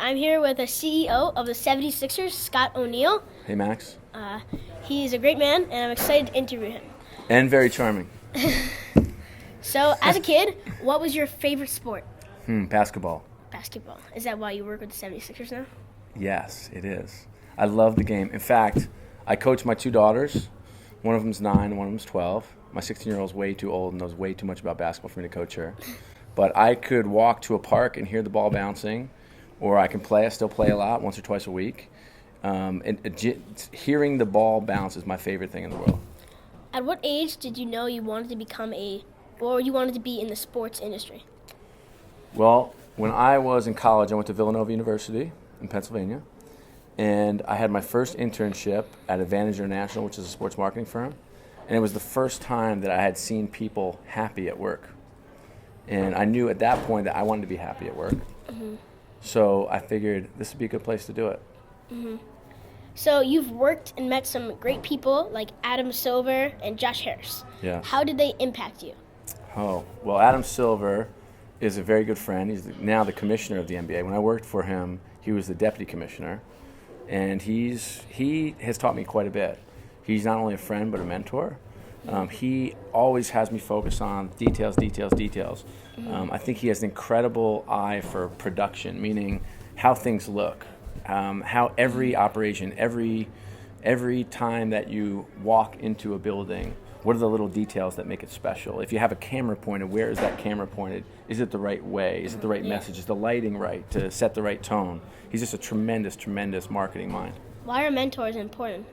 I'm here with the CEO of the 76ers, Scott O'Neal. Hey, Max. He's a great man, and I'm excited to interview him. And very charming. So, as a kid, what was your favorite sport? Basketball. Basketball. Is that why you work with the 76ers now? Yes, it is. I love the game. In fact, I coach my two daughters. One of them's 9, one of them's 12. My 16-year-old's way too old and knows way too much about basketball for me to coach her. But I could walk to a park and hear the ball bouncing, or I can play. I still play a lot, once or twice a week. Hearing the ball bounce is my favorite thing in the world. At what age did you know you wanted to you wanted to be in the sports industry? Well, when I was in college, I went to Villanova University in Pennsylvania, and I had my first internship at Advantage International, which is a sports marketing firm, and it was the first time that I had seen people happy at work. And I knew at that point that I wanted to be happy at work. Mm-hmm. So I figured this would be a good place to do it. Mm-hmm. So you've worked and met some great people like Adam Silver and Josh Harris. Yeah. How did they impact you? Oh, well, Adam Silver is a very good friend. He's now the commissioner of the NBA. When I worked for him, he was the deputy commissioner. And he has taught me quite a bit. He's not only a friend, but a mentor. He always has me focus on details. Mm-hmm. I think he has an incredible eye for production, meaning how things look, how every operation, every time that you walk into a building, what are the little details that make it special? If you have a camera pointed, where is that camera pointed? Is it the right way? Is it the right message? Is the lighting right to set the right tone? He's just a tremendous marketing mind. Why are mentors important?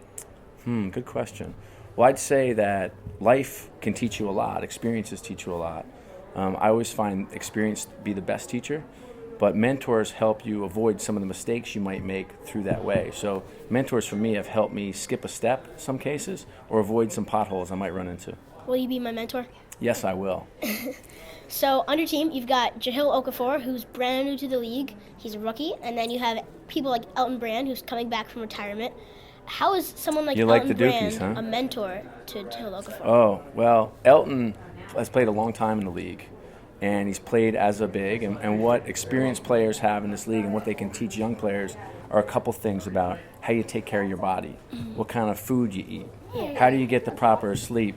Good question. Well, I'd say that life can teach you a lot. Experiences teach you a lot. I always find experience to be the best teacher, but mentors help you avoid some of the mistakes you might make through that way. So mentors for me have helped me skip a step in some cases or avoid some potholes I might run into. Will you be my mentor? Yes, I will. So on your team, you've got Jahlil Okafor, who's brand new to the league. He's a rookie. And then you have people like Elton Brand, who's coming back from retirement. How is someone like Elton Brand a mentor to Jahlil Okafor? Oh, well, Elton has played a long time in the league, and he's played as a big. And what experienced players have in this league and what they can teach young players are a couple things about how you take care of your body, what kind of food you eat, how do you get the proper sleep,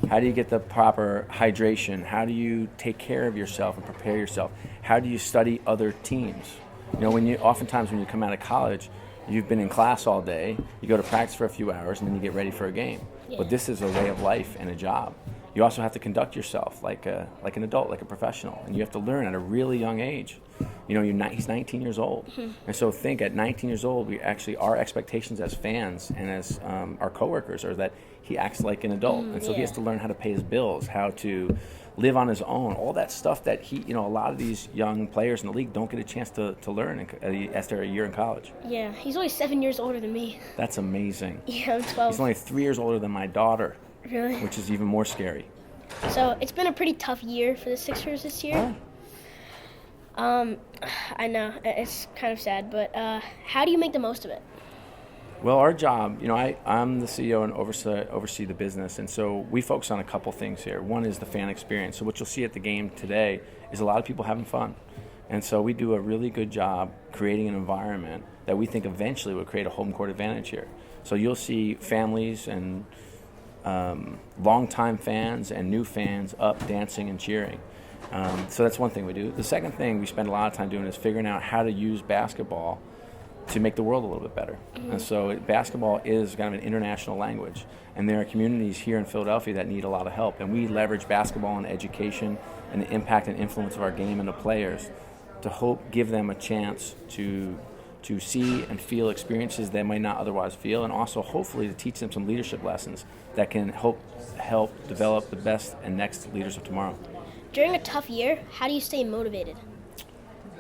how do you get the proper hydration, how do you take care of yourself and prepare yourself, how do you study other teams. You know, oftentimes when you come out of college, you've been in class all day, you go to practice for a few hours, and then you get ready for a game. Yeah. But this is a way of life and a job. You also have to conduct yourself like an adult, like a professional, and you have to learn at a really young age. You know, he's 19 years old, and so think at 19 years old, our expectations as fans and as our coworkers are that he acts like an adult, and so he has to learn how to pay his bills, how to live on his own, all that stuff that a lot of these young players in the league don't get a chance to learn after a year in college. Yeah, he's only 7 years older than me. That's amazing. Yeah, I'm 12. He's only 3 years older than my daughter. Really? Which is even more scary. So it's been a pretty tough year for the Sixers this year. Oh. I know, it's kind of sad, but how do you make the most of it? Well, our job, I'm the CEO and oversee the business, and so we focus on a couple things here. One is the fan experience. So what you'll see at the game today is a lot of people having fun. And so we do a really good job creating an environment that we think eventually will create a home court advantage here. So you'll see families and longtime fans and new fans up dancing and cheering. So that's one thing we do. The second thing we spend a lot of time doing is figuring out how to use basketball to make the world a little bit better. And so basketball is kind of an international language, and there are communities here in Philadelphia that need a lot of help, and we leverage basketball and education and the impact and influence of our game and the players to give them a chance to see and feel experiences they might not otherwise feel, and also hopefully to teach them some leadership lessons that can help develop the best and next leaders of tomorrow. During a tough year, how do you stay motivated?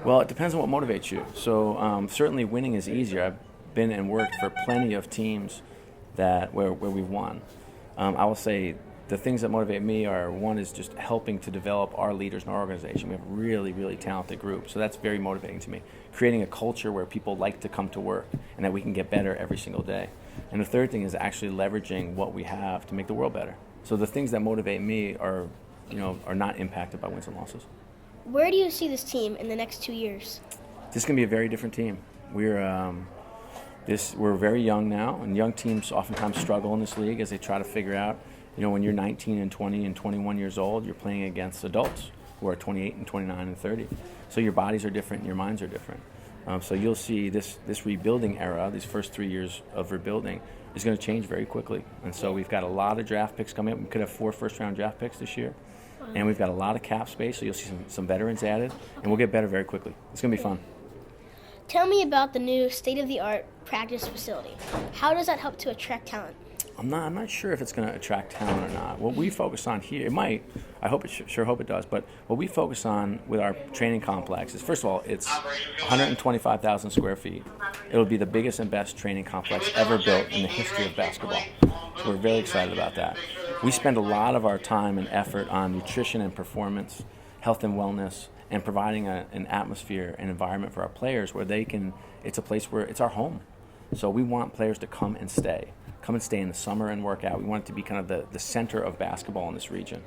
Well, it depends on what motivates you. So certainly winning is easier. I've been and worked for plenty of teams where we've won. I will say the things that motivate me are, one is just helping to develop our leaders in our organization. We have a really talented group, so that's very motivating to me. Creating a culture where people like to come to work and that we can get better every single day. And the third thing is actually leveraging what we have to make the world better. So the things that motivate me are not impacted by wins and losses. Where do you see this team in the next 2 years? This is going to be a very different team. We're very young now, and young teams oftentimes struggle in this league as they try to figure out, when you're 19 and 20 and 21 years old, you're playing against adults who are 28 and 29 and 30. So your bodies are different and your minds are different. So you'll see this rebuilding era, these first 3 years of rebuilding, is going to change very quickly. And so we've got a lot of draft picks coming up. We could have 4 first-round draft picks this year. And we've got a lot of cap space, so you'll see some veterans added, and we'll get better very quickly. It's going to be fun. Tell me about the new state-of-the-art practice facility. How does that help to attract talent? I'm not sure if it's going to attract talent or not. What we focus on here, it might. I hope it sure hope it does. But what we focus on with our training complex is, first of all, it's 125,000 square feet. It'll be the biggest and best training complex ever built in the history of basketball. So we're very excited about that. We spend a lot of our time and effort on nutrition and performance, health and wellness, and providing an atmosphere and environment for our players where it's a place where it's our home. So we want players to come and stay in the summer and work out. We want it to be kind of the center of basketball in this region.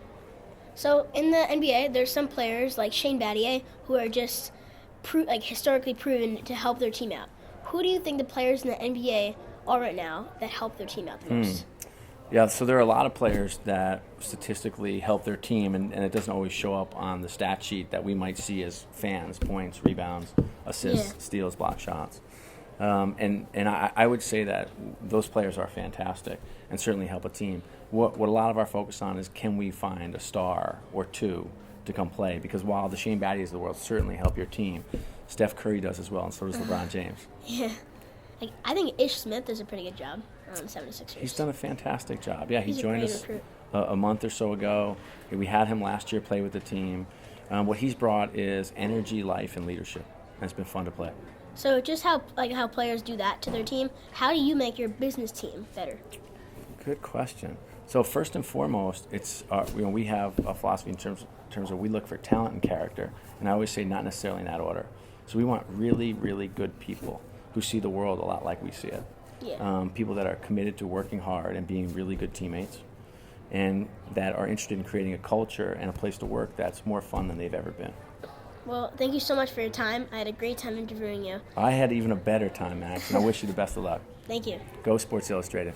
So in the NBA, there's some players like Shane Battier who are just historically proven to help their team out. Who do you think the players in the NBA are right now that help their team out the most? Yeah, so there are a lot of players that statistically help their team, and it doesn't always show up on the stat sheet that we might see as fans: points, rebounds, assists, steals, block shots. And I would say that those players are fantastic and certainly help a team. What a lot of our focus on is, can we find a star or two to come play? Because while the Shane Battiers of the world certainly help your team, Steph Curry does as well, and so does LeBron James. Yeah. I think Ish Smith does a pretty good job on the 76ers. He's done a fantastic job. Yeah, he joined us recruit. A month or so ago. We had him last year play with the team. What he's brought is energy, life, and leadership. And it's been fun to play. So just how players do that to their team, how do you make your business team better? Good question. So first and foremost, it's we have a philosophy in terms of we look for talent and character, and I always say not necessarily in that order. So we want really, really good people who see the world a lot like we see it. Yeah. People that are committed to working hard and being really good teammates, and that are interested in creating a culture and a place to work that's more fun than they've ever been. Well, thank you so much for your time. I had a great time interviewing you. I had even a better time, Max, and I wish you the best of luck. Thank you. Go Sports Illustrated.